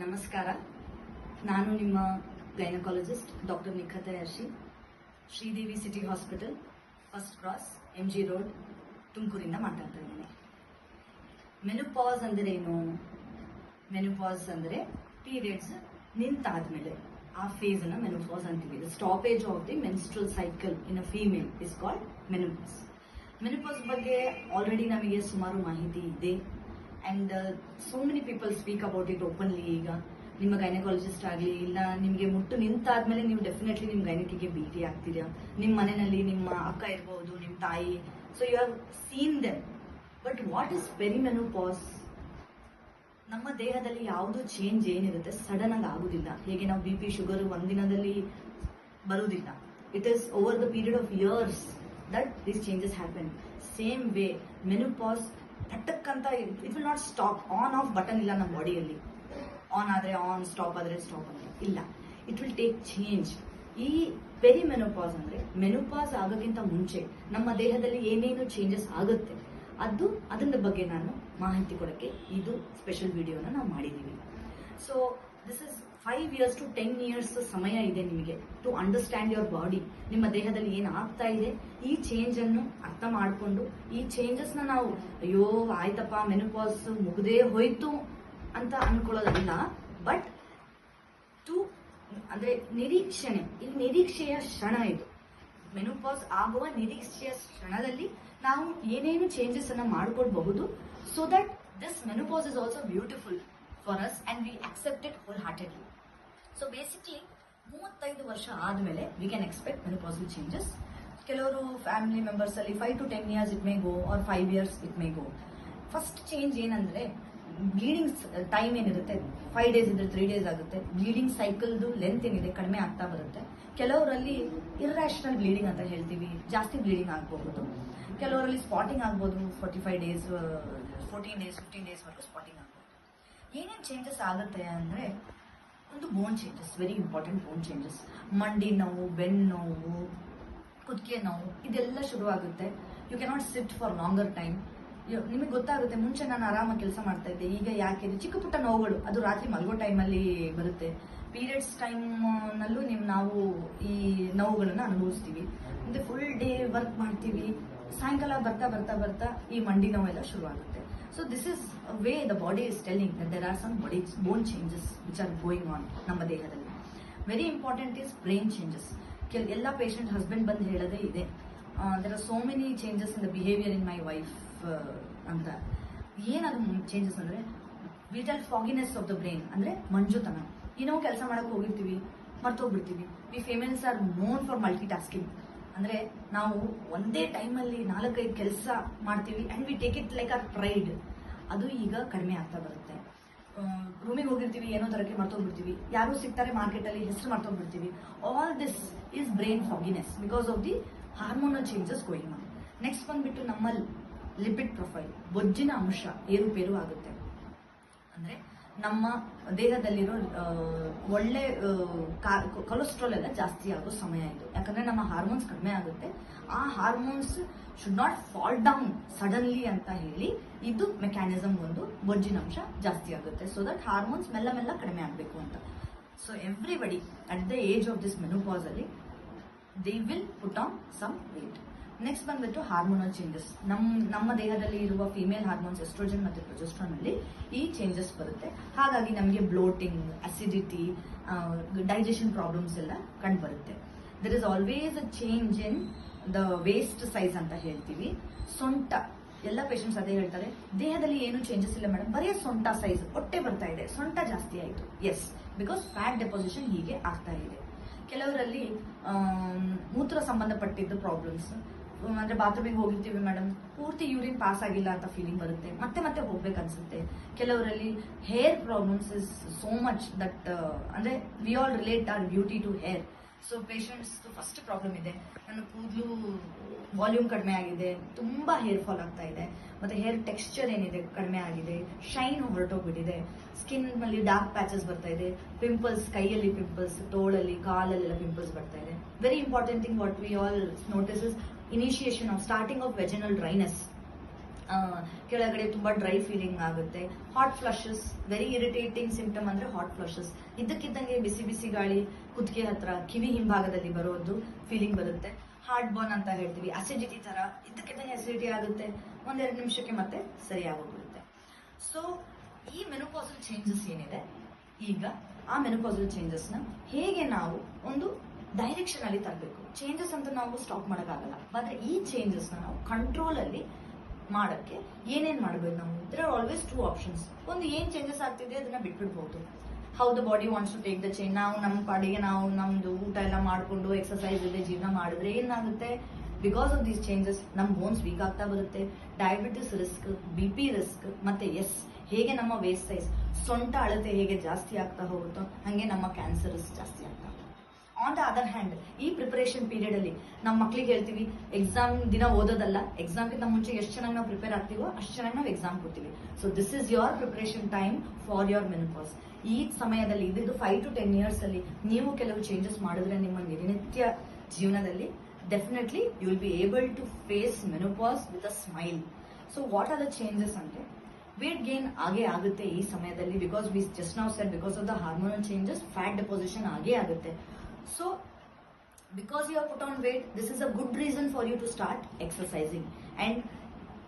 ನಮಸ್ಕಾರ. ನಾನು ನಿಮ್ಮ ಗೈನಕಾಲಜಿಸ್ಟ್ ಡಾಕ್ಟರ್ ನಿಖತ ಯರ್ಷಿ, Sridevi city hospital, first cross, MG road, ತುಮಕೂರಿಂದ ಮಾತಾಡ್ತಾ ಇದ್ದೀನಿ. ಮೆನೋಪಾಸ್ ಅಂದರೆ ಏನು? ಮೆನೋಪಾಸ್ ಅಂದರೆ ಪೀರಿಯಡ್ಸ್ ನಿಂತಾದ್ಮೇಲೆ ಆ ಫೇಸ್ ಅನ್ನ ಮೆನೋಪಾಸ್ ಅಂತೀವಿ. Stoppage of the menstrual cycle in a female is called menopause. Menopause ಬಗ್ಗೆ ಆಲ್ರೆಡಿ ನಮಗೆ ಸುಮಾರು ಮಾಹಿತಿ ಇದೆ. And so many people speak about it openly. ಈಗ ನಿಮ್ಮ ಗೈನಕಾಲಜಿಸ್ಟ್ ಆಗಲಿ, ಇಲ್ಲ ನಿಮಗೆ ಮುಟ್ಟು ನಿಂತಾದ್ಮೇಲೆ ನೀವು ಡೆಫಿನೆಟ್ಲಿ ನಿಮ್ಮ ಗೈನಕಿಗೆ ಭೇಟಿ ಆಗ್ತೀರಾ. ನಿಮ್ಮ ಮನೆಯಲ್ಲಿ ನಿಮ್ಮ ಅಕ್ಕ ಇರ್ಬೋದು, ನಿಮ್ಮ ತಾಯಿ, so you have seen them. But what is perimenopause? ನಮ್ಮ ದೇಹದಲ್ಲಿ ಯಾವುದು ಚೇಂಜ್ ಏನಿರುತ್ತೆ ಸಡನ್ ಆಗಿ ಆಗುದಿಲ್ಲ. ಹೇಗೆ ನಾವು BP, ಶುಗರ್ ಒಂದಿನದಲ್ಲಿ ಬರುವುದಿಲ್ಲ. It is over the period of years that these changes happen. Same way menopause ಪಟಕ್ ಅಂತ it will not stop. On off button ಇಲ್ಲ ನಮ್ಮ ಬಾಡಿಯಲ್ಲಿ. ಆನ್ ಆದರೆ ಆನ್, ಸ್ಟಾಪ್ ಆದರೆ ಸ್ಟಾಪ್ ಅಂತ ಇಲ್ಲ. It will take change. ಈ ಪೆರಿಮೆನೋಪಾಸ್ ಅಂದ್ರೆ ಮೆನೋಪಾಸ್ ಆಗೋಕ್ಕಿಂತ ಮುಂಚೆ ನಮ್ಮ ದೇಹದಲ್ಲಿ ಏನೇನು ಚೇಂಜಸ್ ಆಗುತ್ತೆ ಅದರ ಬಗ್ಗೆ ನಾನು ಮಾಹಿತಿ ಕೊಡಕ್ಕೆ ಇದು ಸ್ಪೆಷಲ್ ವಿಡಿಯೋನ ನಾವು ಮಾಡಿದ್ದೀವಿ. So this is 5 years to 10 years ಸಮಯ ಇದೆ ನಿಮಗೆ ಟು ಅಂಡರ್ಸ್ಟ್ಯಾಂಡ್ ಯುವರ್ ಬಾಡಿ. ನಿಮ್ಮ ದೇಹದಲ್ಲಿ ಏನು ಆಗ್ತಾ ಇದೆ, ಈ ಚೇಂಜ್ ಅನ್ನು ಅರ್ಥ ಮಾಡಿಕೊಂಡು ಈ ಚೇಂಜಸ್ ನಾವು ಅಯ್ಯೋ ಆಯ್ತಪ್ಪ ಮೆನೋಪಾಸ್ ಮುಗ್ದೇ ಹೋಯ್ತು ಅಂತ ಅನ್ಕೊಳ್ಳೋದಲ್ಲ. ಬಟ್ ಅಂದ್ರೆ ನಿರೀಕ್ಷಣೆ, ಈ ನಿರೀಕ್ಷೆಯ ಕ್ಷಣ ಇದು. ಮೆನೋಪಾಸ್ ಆಗುವ ನಿರೀಕ್ಷೆಯ ಕ್ಷಣದಲ್ಲಿ ನಾವು ಏನೇನು ಚೇಂಜಸ್ ಅನ್ನ ಮಾಡ್ಕೊಳ್ಬಹುದು. So that this menopause is also beautiful for us and we accept it wholeheartedly. So basically 35 ವರ್ಷ ಆದ್ಮೇಲೆ we can expect menopausal changes. ಕೆಲವರು ಫ್ಯಾಮಿಲಿ ಮೆಂಬರ್ಸ್ ಅಲ್ಲಿ 5 to 10 years it may go, or 5 years it may go. First change ಏನಂದ್ರೆ bleeding time ಏನಿರುತ್ತೆ 5 days ಇದ್ರೆ 3 days ಆಗುತ್ತೆ. Bleeding ಸೈಕಲ್ದು length ಏನಿದೆ ಕಡಿಮೆ ಆಗ್ತಾ ಬರುತ್ತೆ. ಕೆಲವರಲ್ಲಿ ಇರ್ರಾಷನಲ್ ಬ್ಲೀಡಿಂಗ್ ಅಂತ ಹೇಳ್ತೀವಿ, ಜಾಸ್ತಿ ಬ್ಲೀಡಿಂಗ್ ಆಗಬಹುದು. ಕೆಲವರಲ್ಲಿ ಸ್ಪಾಟಿಂಗ್ ಆಗ್ಬೋದು, 45 days, 14 days, 15 days ವರೆಗೂ ಸ್ಪಾಟಿಂಗ್ ಆಗ್ಬೋದು. ಏನೇನು ಚೇಂಜಸ್ ಆಗುತ್ತೆ ಅಂದ್ರೆ ಒಂದು bone changes, very important bone changes. ಮಂಡಿ ನೋವು, ಬೆನ್ನು ನೋವು, ಕುತ್ತಿಗೆ ನೋವು, ಇದೆಲ್ಲ ಶುರು ಆಗುತ್ತೆ. You cannot sit for longer time. ನಿಮಗೆ ಗೊತ್ತಾಗುತ್ತೆ, ಮುಂಚೆ ನಾನು ಆರಾಮಾಗಿ ಕೆಲಸ ಮಾಡ್ತಾ ಇದ್ದೆ, ಈಗ ಯಾಕೆ ಚಿಕ್ಕ ಪುಟ್ಟ ನೋವುಗಳು ಅದು ರಾತ್ರಿ ಮಲಗೋ ಟೈಮಲ್ಲಿ ಬರುತ್ತೆ. ಪೀರಿಯಡ್ಸ್ ಟೈಮ್ನಲ್ಲೂ ನಾವು ಈ ನೋವುಗಳನ್ನ ಅನುಭವಿಸ್ತೀವಿ. ಮತ್ತೆ ಫುಲ್ ಡೇ ವರ್ಕ್ ಮಾಡ್ತೀವಿ, ಸಾಯಂಕಾಲ ಬರ್ತಾ ಬರ್ತಾ ಬರ್ತಾ ಈ ಮಂಡಿ ನೋವೆಲ್ಲ ಶುರು ಆಗುತ್ತೆ. So this is way the body is telling that there are some body bone changes which are going on ನಮ್ಮ ದೇಹದಲ್ಲಿ. Very important is brain changes. ಎಲ್ಲ ಪೇಷಂಟ್ ಹಸ್ಬೆಂಡ್ ಬಂದು ಹೇಳೋದೇ ಇದೆ, there are so many changes in the behaviour in my wife ಅಂತ. ಏನದು changes ಅಂದ್ರೆ vital fogginess of the brain, ಅಂದ್ರೆ ಮಂಜುತನ. ಏನೋ ಕೆಲಸ ಮಾಡಕ್ ಹೋಗಿರ್ತೀವಿ, ಮರ್ತೋಗ್ಬಿಡ್ತೀವಿ. We females are known for multi tasking. ಅಂದ್ರೆ ನಾವು ಒಂದೇ ಟೈಮಲ್ಲಿ 4-5 ಕೆಲಸ ಮಾಡ್ತೀವಿ and we take it like our pride. ಅದು ಈಗ ಕಡಿಮೆ ಆಗ್ತಾ ಬರುತ್ತೆ. ರೂಮಿಗೆ ಹೋಗಿರ್ತೀವಿ, ಏನೋ ತರಕ್ಕೆ ಮರ್ತೋಗ್ಬಿಡ್ತೀವಿ, ಯಾರು ಸಿಗ್ತಾರೆ ಮಾರ್ಕೆಟಲ್ಲಿ, ಹೆಸರು ಮರ್ತೋಗ್ಬಿಡ್ತೀವಿ. All this is brain fogginess because of the hormonal changes going on. Next ಬಂದ್ಬಿಟ್ಟು ನಮ್ಮ ಲಿಪಿಡ್ ಪ್ರೊಫೈಲ್, ಬೊಜ್ಜಿನ ಅಂಶ ಏರುಪೇರು ಆಗುತ್ತೆ. ಅಂದ್ರೆ ನಮ್ಮ ದೇಹದಲ್ಲಿರೋ ಒಳ್ಳೆ ಕೊಲೆಸ್ಟ್ರಾಲ್ ಎಲ್ಲ ಜಾಸ್ತಿ ಆಗೋ ಸಮಯ ಇದು. ಯಾಕಂದ್ರೆ ನಮ್ಮ ಹಾರ್ಮೋನ್ಸ್ ಕಡಿಮೆ ಆಗುತ್ತೆ. ಆ hormones should not fall down suddenly ಅಂತ ಹೇಳಿ ಇದು ಮೆಕ್ಯಾನಿಸಮ್, ಒಂದು ಬೊಜ್ಜಿನ ಅಂಶ ಜಾಸ್ತಿ ಆಗುತ್ತೆ. ಸೊ ದಟ್ ಹಾರ್ಮೋನ್ಸ್ ಮೆಲ್ಲ ಮೆಲ್ಲ ಕಡಿಮೆ ಆಗಬೇಕು ಅಂತ. So everybody at the age of this menopause ಅಲ್ಲಿ they will put on some weight. Next ಬಂದ್ಬಿಟ್ಟು ಹಾರ್ಮೋನಲ್ ಚೇಂಜಸ್. ನಮ್ಮ ದೇಹದಲ್ಲಿ ಇರುವ ಫಿಮೇಲ್ ಹಾರ್ಮೋನ್ಸ್ ಎಸ್ಟ್ರೋಜನ್ ಮತ್ತು ಪ್ರೊಜೆಸ್ಟ್ರಾನ್ ಅಲ್ಲಿ ಈ ಚೇಂಜಸ್ ಬರುತ್ತೆ. ಹಾಗಾಗಿ ನಮಗೆ ಬ್ಲೋಟಿಂಗ್, ಅಸಿಡಿಟಿ, ಡೈಜೆಷನ್ ಪ್ರಾಬ್ಲಮ್ಸ್ ಎಲ್ಲ ಕಂಡು ಬರುತ್ತೆ. There is always a change in the waist size ಅಂತ ಹೇಳ್ತೀವಿ. ಸೊಂಟ, ಎಲ್ಲ ಪೇಷಂಟ್ಸ್ ಅದೇ ಹೇಳ್ತಾರೆ, ದೇಹದಲ್ಲಿ ಏನು ಚೇಂಜಸ್ ಇಲ್ಲ ಮೇಡಮ್, ಬರೀ ಸೊಂಟ ಸೈಜ್, ಹೊಟ್ಟೆ ಬರ್ತಾ ಇದೆ, ಸೊಂಟ ಜಾಸ್ತಿ ಆಯಿತು. ಎಸ್, ಬಿಕಾಸ್ ಫ್ಯಾಟ್ ಡೆಪಾಸಿಷನ್ ಹೀಗೆ ಆಗ್ತಾ ಇದೆ. ಕೆಲವರಲ್ಲಿ ಮೂತ್ರ ಸಂಬಂಧಪಟ್ಟಿದ್ದು ಪ್ರಾಬ್ಲಮ್ಸ್, ಅಂದ್ರೆ ಬಾತ್ರೂಮಿಗೆ ಹೋಗಿರ್ತೀವಿ ಮೇಡಮ್, ಪೂರ್ತಿ ಯೂರಿನ್ ಪಾಸ್ ಆಗಿಲ್ಲ ಅಂತ ಫೀಲಿಂಗ್ ಬರುತ್ತೆ, ಮತ್ತೆ ಮತ್ತೆ ಹೋಗ್ಬೇಕನ್ಸುತ್ತೆ. ಕೆಲವರಲ್ಲಿ hair problems is so much that ಅಂದ್ರೆ we all relate our beauty to hair. So patients first problem ಇದೆ, ನನ್ನ ಕೂದಲು ವಾಲ್ಯೂಮ್ ಕಡಿಮೆ ಆಗಿದೆ, ತುಂಬಾ ಹೇರ್ ಫಾಲ್ ಆಗ್ತಾ ಇದೆ, ಮತ್ತೆ ಹೇರ್ ಟೆಕ್ಸ್ಚರ್ ಏನಿದೆ ಕಡಿಮೆ ಆಗಿದೆ, ಶೈನ್ ಹೊರಟೋಗ್ಬಿಟ್ಟಿದೆ, ಸ್ಕಿನ್ ನಲ್ಲಿ ಡಾರ್ಕ್ ಪ್ಯಾಚಸ್ ಬರ್ತಾ ಇದೆ, ಪಿಂಪಲ್ಸ್, ಕೈಯಲ್ಲಿ ಪಿಂಪಲ್ಸ್, ತೋಳಲ್ಲಿ, ಕಾಲಲ್ಲೆಲ್ಲ ಪಿಂಪಲ್ಸ್ ಬರ್ತಾ ಇದೆ. Very important thing what we all notice is initiation of starting of vaginal dryness. ಕೆಳಗಡೆ ತುಂಬಾ ಡ್ರೈ ಫೀಲಿಂಗ್ ಆಗುತ್ತೆ. Hot flushes, very irritating symptom ಅಂದ್ರೆ ಹಾಟ್ ಫ್ಲಶಸ್. ಇದ್ದಕ್ಕಿದ್ದಂಗೆ ಬಿಸಿ ಬಿಸಿ ಗಾಳಿ ಕುತ್ತಿಗೆ ಹತ್ರ ಕಿವಿ ಹಿಂಭಾಗದಲ್ಲಿ ಬರೋದು ಫೀಲಿಂಗ್ ಬರುತ್ತೆ. ಹಾರ್ಟ್ ಬರ್ನ್ ಅಂತ ಹೇಳ್ತೀವಿ, ಅಸಿಡಿಟಿ ತರ ಇದ್ದಕ್ಕಿದ್ದಂಗೆ ಅಸಿಡಿಟಿ ಆಗುತ್ತೆ, ಒಂದೆರಡು ನಿಮಿಷಕ್ಕೆ ಮತ್ತೆ ಸರಿಯಾಗೋಗ್ಬಿಡುತ್ತೆ. ಸೊ ಈ ಮೆನೋಪಾಸಲ್ ಚೇಂಜಸ್ ಏನಿದೆ ಈಗ, ಆ ಮೆನೋಪಾಸಲ್ ಚೇಂಜಸ್ ನ ಹೇಗೆ ನಾವು ಒಂದು ಡೈರೆಕ್ಷನ್ ಅಲ್ಲಿ ತರಬೇಕು. ಚೇಂಜಸ್ ಅಂತ ನಾವು ಸ್ಟಾಪ್ ಮಾಡೋಕ್ಕಾಗಲ್ಲ, ಆದ್ರೆ ಈ ಚೇಂಜಸ್ ನಾವು ಕಂಟ್ರೋಲ್ ಅಲ್ಲಿ ಮಾಡಕ್ಕೆ ಏನೇನ್ ಮಾಡಬೇಕು ನಾವು? There are always two options. ಒಂದು, ಏನ್ ಚೇಂಜಸ್ ಆಗ್ತಿದೆ ಅದನ್ನ ಬಿಟ್ಬಿಡ್ಬಹುದು. How the body wants to take the change. ನಾವು ನಮ್ಮ ಪಾಡಿಗೆ ನಾವು ನಮ್ದು ಊಟ ಎಲ್ಲ ಮಾಡ್ಕೊಂಡು ಎಕ್ಸರ್ಸೈಸ್ ಇದೆ ಜೀವನ ಮಾಡಿದ್ರೆ ಏನಾಗುತ್ತೆ, ಬಿಕಾಸ್ ಆಫ್ ದೀಸ್ ಚೇಂಜಸ್ ನಮ್ಮ ಬೋನ್ಸ್ ವೀಕ್ ಆಗ್ತಾ ಬರುತ್ತೆ. ಡಯಾಬಿಟಿಸ್ ರಿಸ್ಕ್, BP ರಿಸ್ಕ್, ಮತ್ತೆ ಹೇಗೆ ನಮ್ಮ ವೇಸ್ಟ್ ಸೈಜ್, ಸೊಂಟ ಅಳತೆ ಹೇಗೆ ಜಾಸ್ತಿ ಆಗ್ತಾ ಹೋಗುತ್ತೋ ಹಂಗೆ ನಮ್ಮ ಕ್ಯಾನ್ಸರ್ ರಿಸ್ಕ್ ಜಾಸ್ತಿ ಆಗ್ತಾ ಹೋಗುತ್ತೆ. ಆನ್ ದ ಅದರ್ ಹ್ಯಾಂಡ್, ಈ ಪ್ರಿಪರೇಷನ್ ಪೀರಿಯಡ್ ಅಲ್ಲಿ ನಮ್ಮ ಮಕ್ಳಿಗೆ ಹೇಳ್ತೀವಿ, ಎಕ್ಸಾಮ್ ದಿನ ಓದೋದಲ್ಲ, ಎಕ್ಸಾಮ್ಗಿಂತ ಮುಂಚೆ ಎಷ್ಟು ಚೆನ್ನಾಗಿ ನಾವು ಪ್ರಿಪೇರ್ ಆಗ್ತೀವೋ ಅಷ್ಟು ಚೆನ್ನಾಗಿ ನಾವು ಎಕ್ಸಾಮ್ ಕೊಡ್ತೀವಿ. So this is your preparation time for your menopause. ಈ ಸಮಯದಲ್ಲಿ ಇದು 5 to 10 years ಅಲ್ಲಿ ನೀವು ಕೆಲವು ಚೇಂಜಸ್ ಮಾಡಿದ್ರೆ ನಿಮ್ಮ ದಿನನಿತ್ಯ ಜೀವನದಲ್ಲಿ definitely you will be able to face menopause with a smile. So what are the changes ಅಂದ್ರೆ, ವೇಟ್ ಗೇನ್ ಆಗೇ ಆಗುತ್ತೆ ಈ ಸಮಯದಲ್ಲಿ, because we just now said because of the hormonal changes fat deposition ಆಗೇ ಆಗುತ್ತೆ. So because you have put on weight, this is a good reason for you to start exercising, and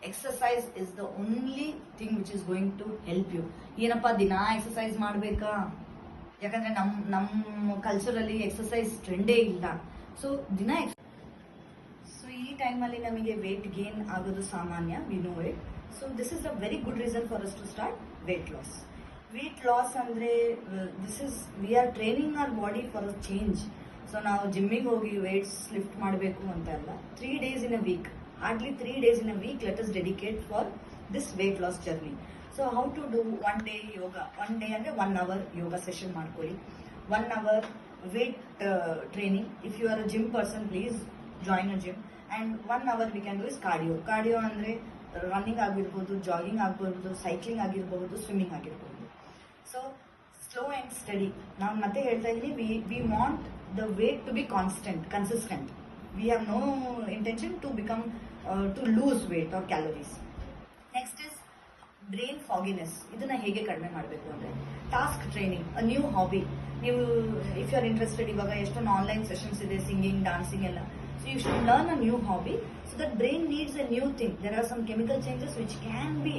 exercise is the only thing which is going to help you. ಏನಪ್ಪ ದಿನ exercise ಮಾಡಬೇಕಾ? ಯಾಕಂದ್ರೆ ನಮ್ಮ ಕಲ್ಚರಲ್ಲಿ exercise ಟ್ರೆಂಡೇ ಇಲ್ಲ. So ದಿನ so ಈ ಟೈಮಲ್ಲಿ ನಮಗೆ ವೇಟ್ ಗೇನ್ ಆಗೋದು ಸಾಮಾನ್ಯ, we know it. So this is a very good reason for us to start weight loss. Weight loss ಅಂದ್ರೆ we are training our body for a change. So ನಾವು ಜಿಮ್ಮಿಗೆ ಹೋಗಿ ವೇಟ್ಸ್ ಲಿಫ್ಟ್ ಮಾಡಬೇಕು ಅಂತ ಅಲ್ಲ. 3 days in a week, hardly 3 days in a week, let us dedicate for this weight loss journey. So how to do? 1 day yoga, 1 day ಅಂದ್ರೆ 1 hour ಯೋಗ session ಮಾಡ್ಕೊಳ್ಳಿ. 1 hour weight training. If you are a gym person, please join a gym. And 1 hour we can do is cardio. Cardio ಅಂದ್ರೆ running ಆಗಿರ್ಬೋದು, jogging ಆಗಿರ್ಬೋದು, cycling ಆಗಿರ್ಬೋದು, swimming ಆಗಿರ್ಬೋದು. So slow and steady. ನಾನು ಮತ್ತೆ ಹೇಳ್ತಾ ಇದ್ದೀನಿ, we want the weight to be consistent. We have no intention to become to lose weight or calories. Next is brain fogginess. ಇದನ್ನ ಹೇಗೆ ಕಡಿಮೆ ಮಾಡಬೇಕು ಅಂದ್ರೆ, task training, a new hobby. ನೀವು ಇಫ್ ಯು ಆರ್ ಇಂಟ್ರೆಸ್ಟೆಡ್, ಇವಾಗ ಎಷ್ಟೊಂದು online sessions ಇದೆ, singing, dancing ಎಲ್ಲ. So you should learn a new hobby, so that brain needs a new thing. There are some chemical changes which can be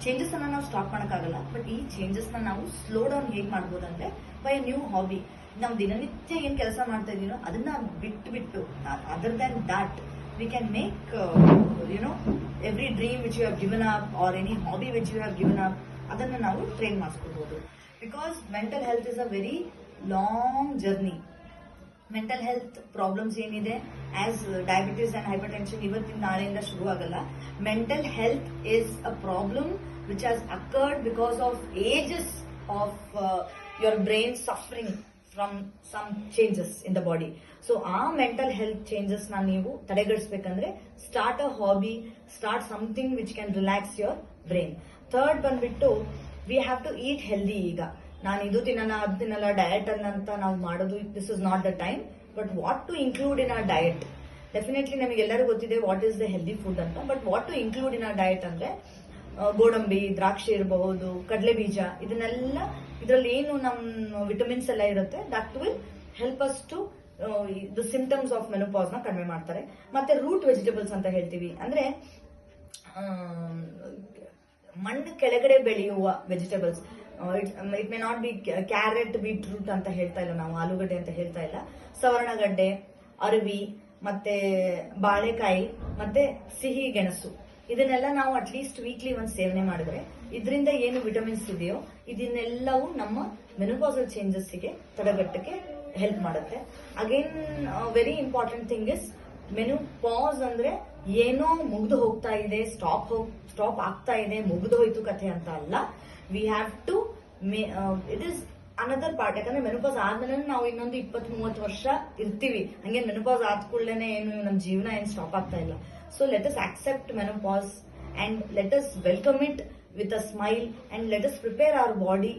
changes ಅನ್ನ ನಾವು stop ಮಾಡೋಕ್ಕಾಗಲ್ಲ, but ಈ changes ನ ನಾವು ಸ್ಲೋ ಡೌನ್ ಹೇಗೆ ಮಾಡ್ಬೋದು ಅಂದ್ರೆ ಬೈ ಅ ನ್ಯೂ ಹಾಬಿ. ನಾವು ದಿನನಿತ್ಯ ಏನ್ ಕೆಲಸ ಮಾಡ್ತಾ ಇದೀನೋ ಅದನ್ನ ಬಿಟ್ಟು other than that we can make every dream which you have given up or any hobby which you have given up, ಅದನ್ನ ನಾವು ಟ್ರೈನ್ ಮಾಡಿಸ್ಕೋಬಹುದು. Because mental health is a very long journey. Mental health problems ಏನಿದೆ, as diabetes and hypertension ಇವತ್ತಿನ ನಾಳೆಯಿಂದ ಶುರು ಆಗಲ್ಲ. Mental health is a problem which has occurred because of ages of your brain suffering from some changes in the body. So ಆ mental health changes ನ ನೀವು ತಡೆಗಟ್ಟಿಸಬೇಕಂದ್ರೆ start a hobby, start something which can relax your brain. Third ಬಂದ್ಬಿಟ್ಟು we have to eat healthy. ಈಗ ನಾನು ಇದು ತಿನ್ನಲ್ಲ ಅದು ತಿನ್ನಲ್ಲ ಡಯಟ್ ಅಂತ ನಾವು ಮಾಡೋದು, this is not the time. But what to include in our diet, definitely ನಮಗೆಲ್ಲರೂ ಗೊತ್ತಿದೆ what is the healthy food ಅಂತ. But what to include in our diet ಅಂದ್ರೆ ಗೋಡಂಬಿ, ದ್ರಾಕ್ಷಿ ಇರಬಹುದು, ಕಡಲೆ ಬೀಜ, ಇದನ್ನೆಲ್ಲ ಇದರಲ್ಲಿ ಏನು ನಮ್ಮ ವಿಟಮಿನ್ಸ್ ಎಲ್ಲ ಇರುತ್ತೆ, that will help us to the symptoms of menopause ನ ಕಡಿಮೆ ಮಾಡ್ತಾರೆ. ಮತ್ತೆ ರೂಟ್ ವೆಜಿಟೇಬಲ್ಸ್ ಅಂತ ಹೇಳ್ತೀವಿ, ಅಂದ್ರೆ ಮಣ್ಣು ಕೆಳಗಡೆ ಬೆಳೆಯುವ vegetables. It may not be carrot, beetroot ಅಂತ ಹೇಳ್ತಾ ಇಲ್ಲ ನಾವು, ಆಲೂಗಡ್ಡೆ ಅಂತ ಹೇಳ್ತಾ ಇಲ್ಲ. ಸವರ್ಣಗಡ್ಡೆ, ಅರವಿ, ಮತ್ತೆ ಬಾಳೆಕಾಯಿ, ಮತ್ತೆ ಸಿಹಿ ಗೆಣಸು, ಇದನ್ನೆಲ್ಲ ನಾವು ಅಟ್ಲೀಸ್ಟ್ ವೀಕ್ಲಿ ಒಂದು ಸೇವನೆ ಮಾಡಿದ್ರೆ ಇದರಿಂದ ಏನು ವಿಟಮಿನ್ಸ್ ಇದೆಯೋ ಇದನ್ನೆಲ್ಲವೂ ನಮ್ಮ ಮೆನೋಪಾಸಲ್ ಚೇಂಜಸ್ ಗೆ ತಡೆಗಟ್ಟಕ್ಕೆ ಹೆಲ್ಪ್ ಮಾಡುತ್ತೆ. Again very important thing is, menopause ಅಂದ್ರೆ ಏನೋ ಮುಗ್ದು ಹೋಗ್ತಾ ಇದೆ, ಸ್ಟಾಪ್ ಆಗ್ತಾ ಇದೆ, ಮುಗ್ದು ಹೋಯ್ತು ಕಥೆ ಅಂತ ಅಲ್ಲ. We have to it is another part. ಯಾಕಂದ್ರೆ ಮೆನೋಪಾಸ್ ಆದ್ಮೇಲೆ ನಾವು ಇನ್ನೊಂದು 20-30 ವರ್ಷ ಇರ್ತೀವಿ. ಹಂಗೆ ಮೆನೋಪಾಸ್ ಆದ ಕೂಡಲೇ ಏನು ನಮ್ಮ ಜೀವನ ಏನು ಸ್ಟಾಪ್ ಆಗ್ತಾ ಇಲ್ಲ. So let us accept menopause and let us welcome it with a smile and let us prepare hour body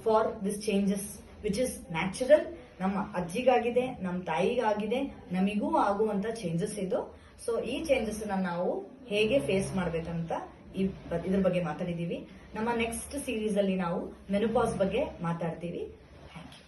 for this changes which is natural. ನಮ್ಮ ಅಜ್ಜಿಗಾಗಿದೆ, ನಮ್ಮ ತಾಯಿಗಾಗಿದೆ, ನಮಿಗೂ ಆಗುವಂತ ಚೇಂಜಸ್ ಇದು. ಸೊ ಈ ಚೇಂಜಸ್ ನಾವು ಹೇಗೆ ಫೇಸ್ ಮಾಡ್ಬೇಕಂತ ಇದ್ರ ಬಗ್ಗೆ ಮಾತಾಡಿದೀವಿ. ನಮ್ಮ ನೆಕ್ಸ್ಟ್ ಸೀರೀಸ್ ಅಲ್ಲಿ ನಾವು ಮೆನೋಪಾಸ್ ಬಗ್ಗೆ ಮಾತಾಡ್ತೀವಿ. Thank you.